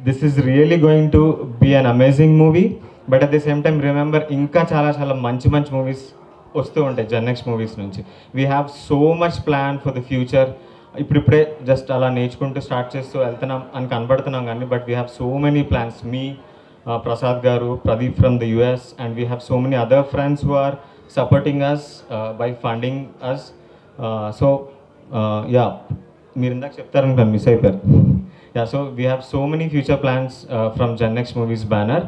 this is really going to be an amazing movie, but at the same time remember ఇంకా చాలా చాలా మంచి మూవీస్ వస్తూ ఉంటాయి జెన్నెక్స్ మూవీస్ నుంచి. We have so much plan for the future. ఇప్పుడిప్పుడే జస్ట్ అలా నేర్చుకుంటూ స్టార్ట్ చేస్తూ వెళ్తున్నాం అని కనబడుతున్నాం కానీ, but we have so many plans. మీ Prasad garu, Pradeep from the US, and we have so many other friends who are supporting us by funding us. So yeah, మీరు ఇందాక చెప్తారనుకోండి, మిస్ అయిపోయారు. Yeah, so we have so many future plans from Gennex Movies banner,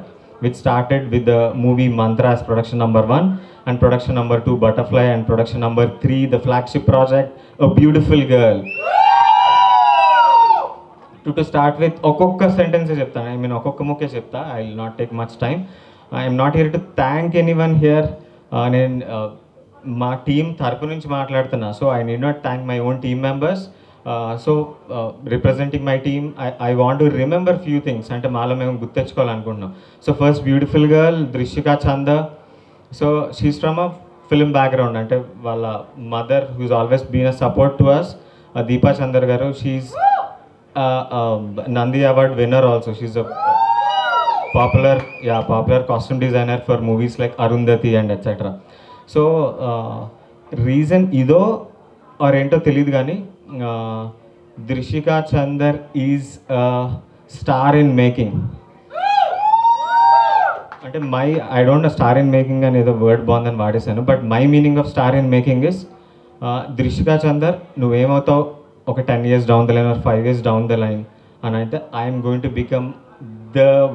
which started with the movie Mantra as production number 1, and production number 2 Butterfly, and production number 3 the flagship project A Beautiful Girl. To start with, okokka sentence cheptanu, I mean okokka mukke chepta, I will not take much time. I am not here to thank anyone here. Nen ma team tarpu nunchi maatladutunna, so I need not thank my own team members. Representing my team, I want to remember few things అంటే మాలో మేము గుర్తెచ్చుకోవాలనుకుంటున్నాం. So first beautiful girl Drishika Chanda. So she's from a film background, అంటే వాళ్ళ mother who's always been a support to us, Deepa Chandar garu. She's Nandi award winner also. She's a popular costume designer for movies like Arundhati and etcetera. So reason ఇదో or ఏంటో తెలియదు కానీ, Drishika Chandar is star in making. అంటే I don't know star in making అని ఏదో word బాగుందని వాడేశాను, but my meaning of star in making is Drishika Chandar నువ్వేమవుతావు ఒక 10 years down the line or 5 years down the line అని అయితే, I'm going to become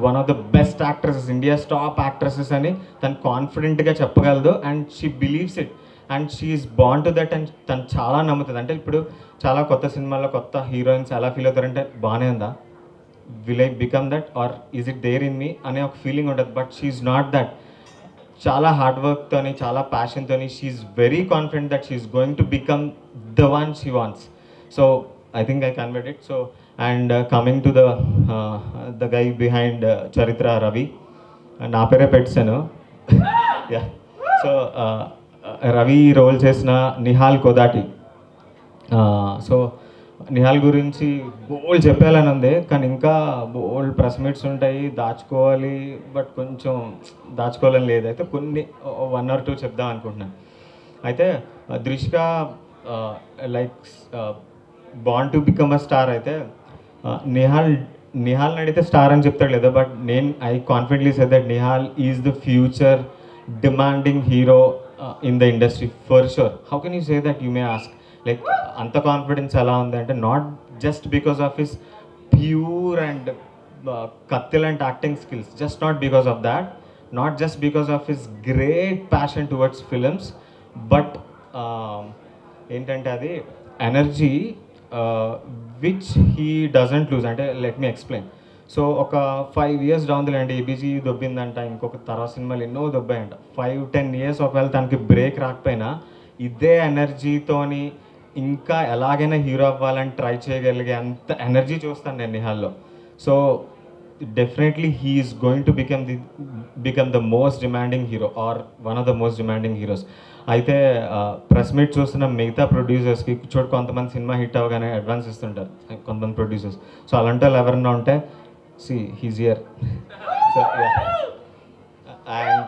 one of the best actresses, India's top actresses అని తను కాన్ఫిడెంట్గా చెప్పగలదు. And she believes it and she is bound to that. And తను చాలా నమ్ముతుంది. అంటే ఇప్పుడు చాలా కొత్త సినిమాల్లో కొత్త హీరోయిన్స్ ఎలా ఫీల్ అవుతారంటే, బాగానే ఉందా, will I become that or is it there in me అనే ఒక ఫీలింగ్ ఉంటుంది. But she is not that. చాలా హార్డ్ వర్క్తోని, చాలా ప్యాషన్తోని she is very confident that she is going to become the one she wants. So I think I convert it. So and coming to the guy behind Charitra, Ravi, నా పేరే పెట్టాను. Yeah, so Ravi role చేసిన Nihal Kodati. So Nihal గురించి బోల్డ్ చెప్పాలని ఉంది, కానీ ఇంకా బోల్డ్ press meets ఉంటాయి, దాచుకోవాలి, బట్ కొంచెం దాచుకోవాలని లేదు. అయితే కొన్ని 1 or 2 చెప్దాం అనుకుంటున్నాను. అయితే Drishika like bound to become a star. అయితే నిహాల్ని అడిగితే స్టార్ అని చెప్తాడు లేదా, but I confidently say that Nihal is the future demanding hero in the industry for sure. How can you say that, you may ask? Like anta confidence ala undi ante not just because of his pure and kattil and acting skills, just not because of that, not just because of his great passion towards films, but ఏంటంటే అది energy which he doesn't lose. అంటే let me explain. So ఒక 5 years down the line ABG దొబ్బిందంట, ఇంకొక తర్వాత సినిమాలు ఎన్నో దొబ్బాయంట. 5-10 years ఒకవేళ తనకి బ్రేక్ రాకపోయినా ఇదే ఎనర్జీతోని ఇంకా ఎలాగైనా హీరో అవ్వాలని ట్రై చేయగలిగే అంత ఎనర్జీ చూస్తాను నేను నిహాల్లో. So definitely he is going to become the most demanding hero or one of the most demanding heroes. అయితే ప్రెస్ మీట్ చూస్తున్న మిగతా ప్రొడ్యూసర్స్కి చూడు, కొంతమంది సినిమా హిట్ అవ్వగానే అడ్వాన్స్ ఇస్తుంటారు కొంతమంది ప్రొడ్యూసర్స్. సో అలాంటి వాళ్ళు ఎవరన్నా ఉంటే see he's here. So and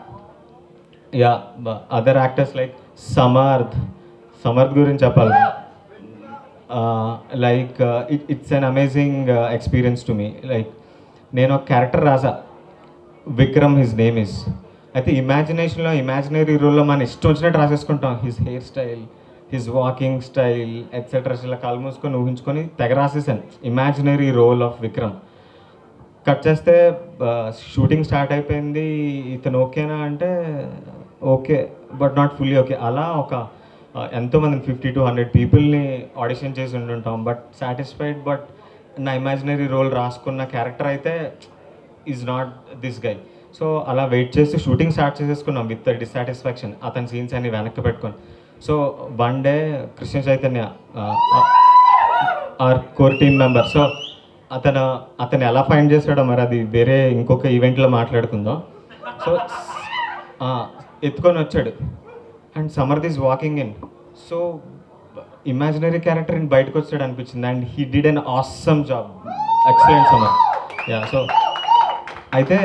other actors like Samarth గురించి చెప్పాలి. Like it's an amazing experience to me. Like నేను ఒక క్యారెక్టర్ రాసా, విక్రమ్ హిజ్ నేమ్ ఇస్. అయితే ఇమాజినేషన్లో ఇమాజినరీ రోల్లో మనం ఇష్టం వచ్చినట్టు రాసేసుకుంటాం. His hair style, his walking style etcetera, ఇలా కళ్ళు మూసుకొని ఊహించుకొని తెగ రాసేసాను imaginary role of Vikram. Cut చేస్తే షూటింగ్ స్టార్ట్ అయిపోయింది. ఇతను ఓకేనా అంటే okay, but not fully okay. అలా ఒక ఎంతోమంది 50-100 పీపుల్ని ఆడిషన్ చేసి ఉంటుంటాం, బట్ సాటిస్ఫైడ్. బట్ నా ఇమాజినరీ రోల్ రాసుకున్న క్యారెక్టర్ అయితే is not this guy. So అలా వెయిట్ చేసి షూటింగ్ స్టార్ట్ చేసేసుకున్నాం విత్ డిస్సాటిస్ఫాక్షన్, అతని సీన్స్ అన్ని వెనక్కి పెట్టుకొని. So one day Krishna Chaitanya our core team member, so అతను ఎలా ఫైండ్ చేశాడో మరి అది వేరే ఇంకొక ఈవెంట్లో మాట్లాడుకుందాం. సో ఎత్తుకొని వచ్చాడు and Samarth is walking in. So imaginary character in బయటకు వచ్చాడు అనిపించింది and he did an awesome job, excellent Samarth. Yeah, so అయితే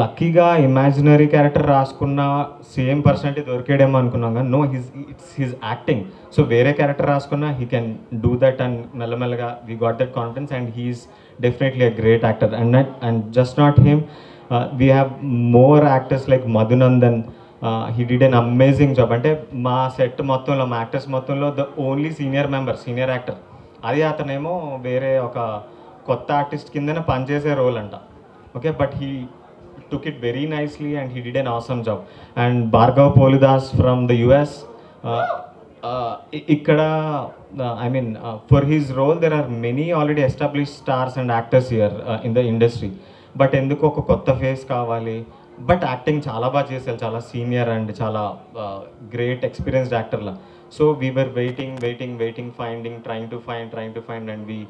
లక్కీగా ఇమాజినరీ క్యారెక్టర్ రాసుకున్న సేమ్ పర్సనాలిటీ దొరికాడేమో అనుకున్నాం కానీ no, it's his acting. So వేరే క్యారెక్టర్ రాసుకున్నా he can do that and మెల్లమెల్లగా we got that confidence and he's definitely a great actor. And just not him, we have more actors like Madhunandan. He did an amazing job. అంటే మా set మొత్తంలో, మా actors మొత్తంలో the only senior member, senior actor. అది అతనేమో వేరే ఒక కొత్త ఆర్టిస్ట్ కిందనే పనిచేసే రోల్ అంట. Okay, but he took it very nicely and he did an awesome job. And Bhargav Polidas from the US, ikkada, I mean, for his role there are many already established stars and actors here in the industry. But enduko oka kotta face kavali, but acting chala baga chesaru, chala senior and chala great experienced actor la. So we were waiting, trying to find and we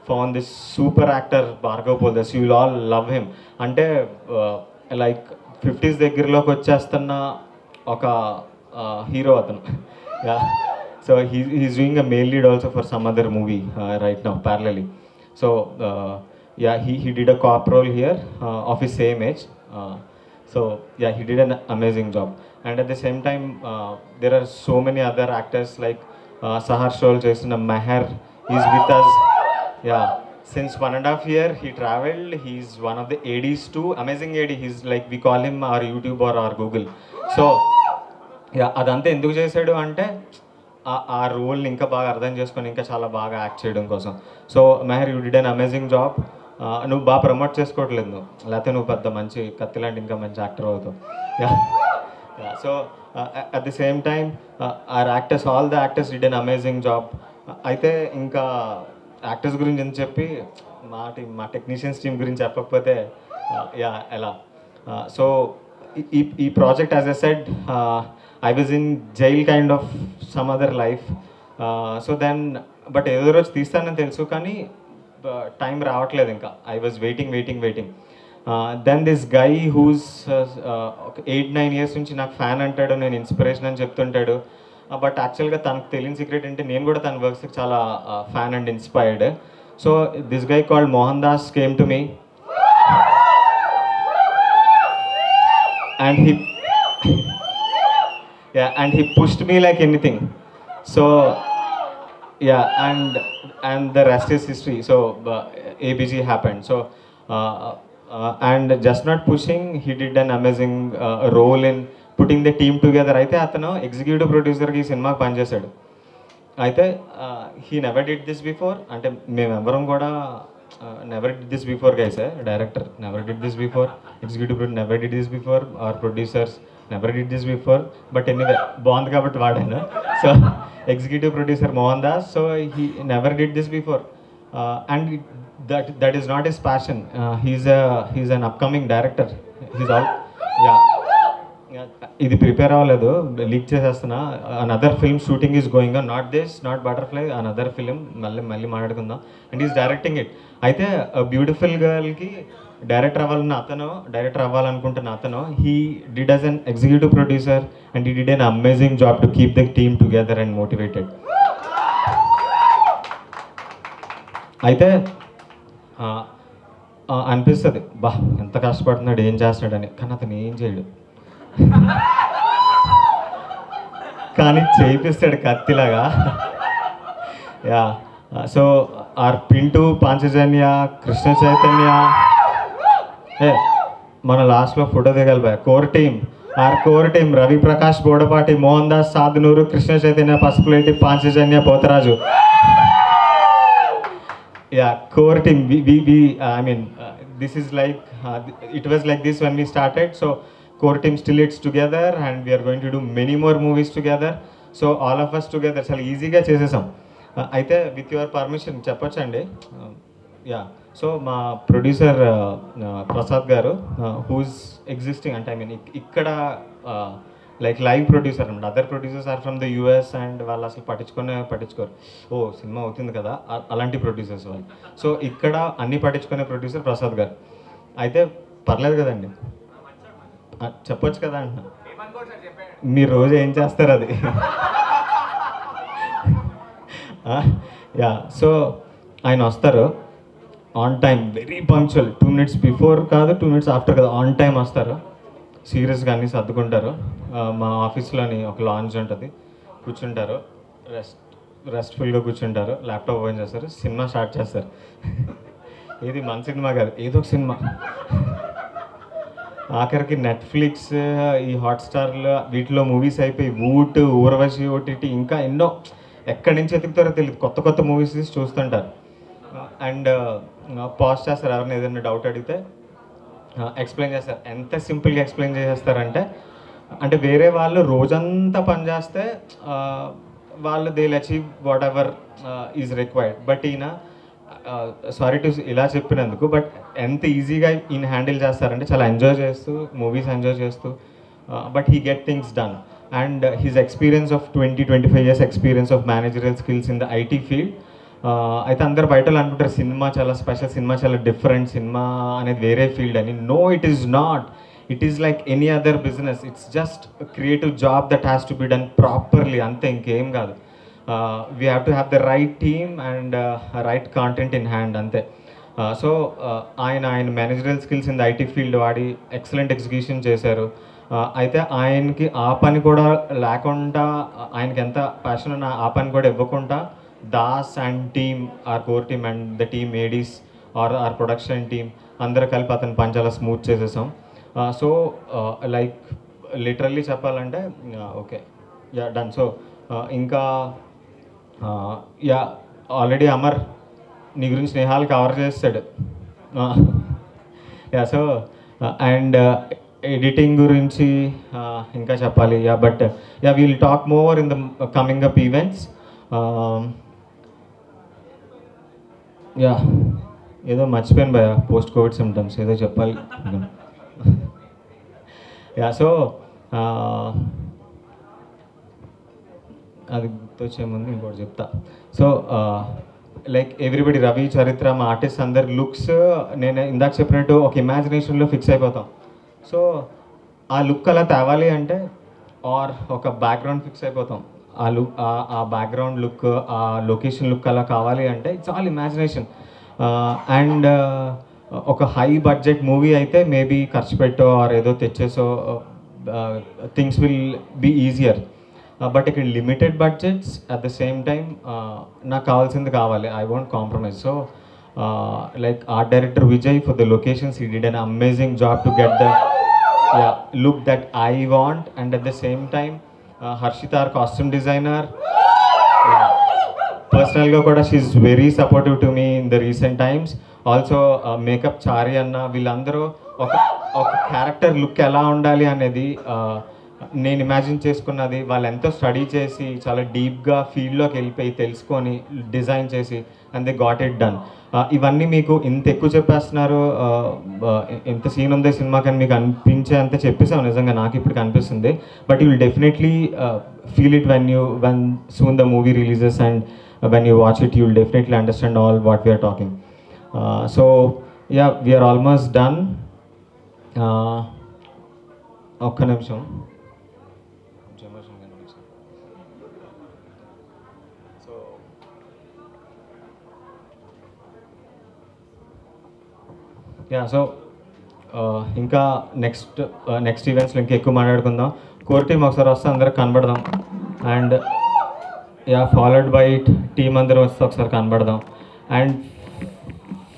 found this super actor Bhargav Polidas. You will all love him. Ante like 50s దగ్గరలోకి వచ్చేస్తున్న ఒక hero అతను. Yeah, so he's doing a male lead also for some other movie right now parallelly. So yeah, he did a cop role here of his same age. So yeah, he did an amazing job. And at the same time there are so many other actors like Sahar Shol chesina Meher is with us. Yeah, since 1.5 years he traveled. He's one of the ADs too, amazing AD. He's like, we call him our YouTube or our Google. So yeah, అదంతా ఎందుకు చేశాడు అంటే ఆ రోల్ని ఇంకా బాగా అర్థం చేసుకొని ఇంకా చాలా బాగా యాక్ట్ చేయడం కోసం. So Mehar, you did an amazing job. నువ్వు బాగా ప్రమోట్ చేసుకోవట్లేదు నువ్వు, లేకపోతే నువ్వు పెద్ద మంచి కత్తి లాంటి ఇంకా మంచి యాక్టర్ అవుతావు. So at the same time our actors, all the actors did an amazing job. అయితే ఇంకా యాక్టర్స్ గురించి అని చెప్పి మా టెక్నీషియన్స్ టీమ్ గురించి చెప్పకపోతే యా ఎలా. సో ఈ project, as I said, I was in jail kind of some other life. So then but ఏదో రోజు తీస్తానని తెలుసు కానీ టైం రావట్లేదు ఇంకా. I was waiting. Then this guy whose 8-9 years నుంచి నాకు ఫ్యాన్ అంటాడు, నేను ఇన్స్పిరేషన్ అని చెప్తుంటాడు. బట్ యాక్చువల్గా తనకు తెలియని సీక్రెట్ అంటే నేను కూడా తన వర్క్స్కి చాలా fan and inspired. So this guy called Mohan Das came to me and he pushed me like anything. So yeah, and the rest is history. So ABG happened. So and just not pushing, he did an amazing role in putting the team together. అయితే అతను executive ప్రొడ్యూసర్కి ఈ సినిమాకి పనిచేశాడు. అయితే he never did this before. అంటే మేమెవరం కూడా never did this before, guys. Director never did this before, executive producer never did this before, our producers never did this before. But anyway, bond kabatti vaadanu. So executive producer Mohan Das, so he never did this before, and that is not his passion. He's an upcoming director. He's all, yeah. ఇది prepare అవ్వలేదు, leak చేసేస్తున్నా. Another film shooting is going on, not this, not Butterfly, another film, మళ్ళీ మాట్లాడుకుందాం. And is directing it. అయితే beautiful గర్ల్కి director అవ్వాలనుకుంటున్న అతను, he did as an executive producer and he did an amazing job to keep the team together and motivated. అయితే అనిపిస్తుంది, బా ఎంత కష్టపడుతున్నాడు, ఏం చేస్తున్నాడని. కానీ అతను ఏం చేయడు, కానీ చేయిస్తాడు కత్తిలాగా. Yeah, so or Pintu, Panchajanya, Krishna Chaitanya, మన లాస్ట్లో ఫోటో దిగాలి boy. Core team Ravi Prakash Bodapati, Mohan Das Sadhanuru, Krishna Chaitanya Pasupuleti, Panchajanya Potharaju. Yeah, core team. I mean, this is like, it was like this when we started. So core team still it's together and we are going to do many more movies together. So all of us together చాలా ఈజీగా చేసేసాం. అయితే with your permission చెప్పొచ్చండి. Yeah, so మా producer Prasad గారు, whose existing అంటే, I mean ఇక్కడ like live producer అనమాట. Other producers are from the US and వాళ్ళు అసలు పట్టించుకోరు. ఓ సినిమా అవుతుంది కదా, అలాంటి ప్రొడ్యూసర్స్ వాళ్ళు. సో ఇక్కడ అన్నీ పట్టించుకునే ప్రొడ్యూసర్ ప్రసాద్ గారు. అయితే పర్లేదు కదండి, చెప్పొచ్చు కదా అంటున్నా. మీరు రోజు ఏం చేస్తారు అది. యా, సో ఆయన వస్తారు on time, very punctual. 2 minutes before కాదు, 2 minutes ఆఫ్టర్ కాదు, ఆన్ టైం వస్తారు. సీరియస్గా అన్నీ సర్దుకుంటారు. మా ఆఫీస్లోని ఒక లాంజ్ ఉంటుంది, కూర్చుంటారు, రెస్ట్ఫుల్గా కూర్చుంటారు, ల్యాప్టాప్ ఓపెన్ చేస్తారు, సినిమా స్టార్ట్ చేస్తారు. ఏది మన సినిమా కాదు, ఏదో ఒక సినిమా. ఆఖరికి నెట్ఫ్లిక్స్, ఈ హాట్స్టార్లో వీటిలో మూవీస్ అయిపోయి, వూట్, ఊర్వశి, ఓటీటీ, ఇంకా ఎన్నో ఎక్కడి నుంచి ఎతుకుతారో తెలియదు, కొత్త మూవీస్ తీసి చూస్తుంటారు. అండ్ పాజ్ చేస్తారు, ఎవరైనా ఏదైనా డౌట్ అడిగితే ఎక్స్ప్లెయిన్ చేస్తారు. ఎంత సింపుల్గా ఎక్స్ప్లెయిన్ చేసేస్తారంటే, అంటే వేరే వాళ్ళు రోజంతా పనిచేస్తే వాళ్ళు they will achieve what ever is required. But ఈయన, సారీ టు ఇలా చెప్పినందుకు, బట్ ఎంత ఈజీగా ఈయన హ్యాండిల్ చేస్తారంటే, చాలా ఎంజాయ్ చేస్తూ మూవీస్ ఎంజాయ్ చేస్తూ, but he get things done. And his experience of 20-25 years experience of managerial skills in the IT field. అయితే అందరు బయట అనుకుంటారు సినిమా చాలా స్పెషల్, సినిమా చాలా డిఫరెంట్, సినిమా అనేది వేరే ఫీల్డ్ అని. No, it is not. It is like any other business. It's just creative job that has to be done properly, అంతే, ఇంకేం కాదు. We have to have the right team and right content in hand, అంతే. So ఆయన managerial skills in the IT field వాడి excellent execution చేశారు. అయితే ఆయనకి ఆ పని కూడా లేకుండా, ఆయనకి ఎంత ప్యాషన్ ఉన్న ఆ పని కూడా ఇవ్వకుండా, Das and team, our core team and the team ADs our production team అందరూ కలిపి అతని పని చాలా స్మూత్ చేసేసాం. సో లైక్ లిటరల్లీ చెప్పాలంటే, ఓకే, యా, డన్. సో ఇంకా యా, ఆల్రెడీ అమర్ నీ గురించి స్నేహాలు కవర్ చేస్తాడు. యా, సో అండ్ ఎడిటింగ్ గురించి ఇంకా చెప్పాలి. Yeah, but yeah, will talk more in the coming up events. Yeah, ఏదో మర్చిపోయాను భయ, పోస్ట్ కోవిడ్ సిమ్టమ్స్ ఏదో చెప్పాలి. యా, సో అది గుర్తొచ్చే ముందు ఇంకోటి చెప్తా. సో లైక్ ఎవ్రీబడి, రవి, చరిత్ర, మా ఆర్టిస్ట్ అందరి లుక్స్ నేను ఇందాక చెప్పినట్టు ఒక ఇమాజినేషన్లో ఫిక్స్ అయిపోతాం. సో ఆ లుక్ అలా తేవాలి అంటే, ఆర్ ఒక బ్యాక్గ్రౌండ్ ఫిక్స్ అయిపోతాం. ఆ లుక్, ఆ బ్యాక్గ్రౌండ్ లుక్, ఆ లొకేషన్ లుక్ అలా కావాలి అంటే ఇట్స్ ఆల్ ఇమాజినేషన్. అండ్ ఒక హై బడ్జెట్ మూవీ అయితే మేబీ ఖర్చు పెట్టో ఆర్ ఏదో తెచ్చేసో things will be easier. But ఇక్కడ limited budgets, at the same time నాకు కావాల్సింది కావాలి, I won't compromise. So like art director Vijay, for the locations, he did an amazing job to get the look that I want. And at the same time Harshita, our costume designer, పర్సనల్గా కూడా she's very supportive to me in the recent times. Also makeup Chari అన్న వీళ్ళందరూ ఒక ఒక character look ఎలా ఉండాలి అనేది నేను ఇమాజిన్ చేసుకున్నది వాళ్ళు ఎంతో స్టడీ చేసి చాలా డీప్గా ఫీల్డ్లోకి వెళ్ళిపోయి తెలుసుకొని డిజైన్ చేసి and they got it done. ఇవన్నీ మీకు ఇంత ఎక్కువ చెప్పేస్తున్నారు, ఎంత సీన్ ఉంది సినిమాకి అని మీకు అనిపించే అంత చెప్పేసాం. నిజంగా నాకు ఇప్పుడు కనిపిస్తుంది. But you will definitely feel it when soon the movie releases and when you watch it you will definitely understand all what we're talking. So yeah, we're almost done. ఒక్క నిమిషం. యా, సో ఇంకా next ఈవెంట్స్లో ఇంకా ఎక్కువ మాట్లాడుకుందాం. Core team ఒకసారి వస్తే అందరికి కనబడదాం. And yeah, followed by team అందరూ వస్తే ఒకసారి కనబడదాం. And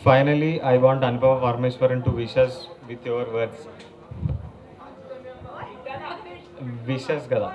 finally I want Anupama Parameswaran to wishes with your words. Wishes కదా.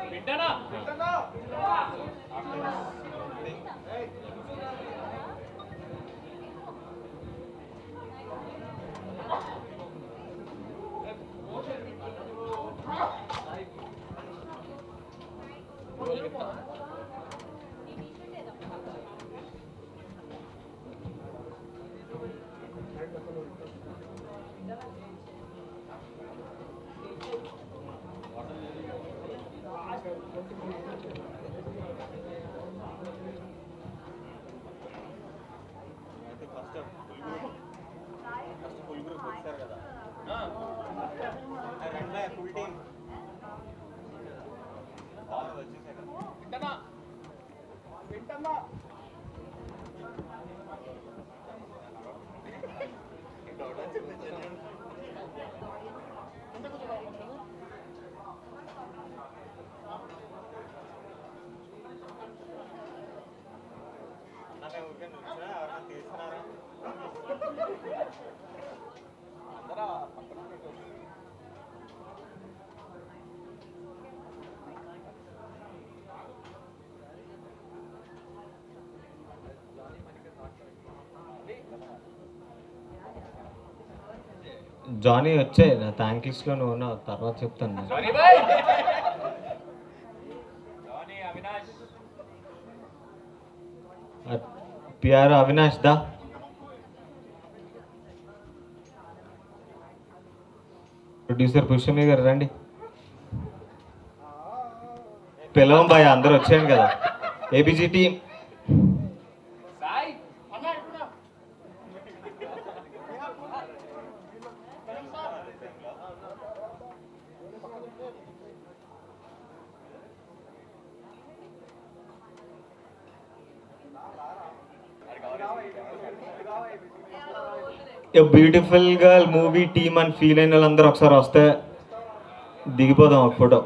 జానీ వచ్చే నా థ్యాంక్ లిస్ట్లో నువ్వు ఉన్నావు, తర్వాత చెప్తాను. పిఆర్ అవినాష్ దా. ప్రొడ్యూసర్ పుష్యమి గారు రండి. పిలవం బాయ్, అందరూ వచ్చాను కదా. ABG team beautiful girl movie team అని ఫీల్ అయిన వాళ్ళందరూ ఒకసారి వస్తే దిగిపోదాం ఒక ఫోటో.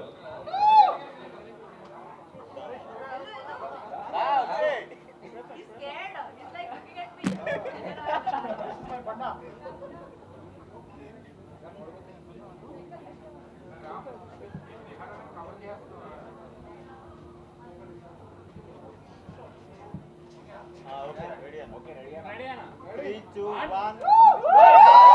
Ready? 3, 2, 1.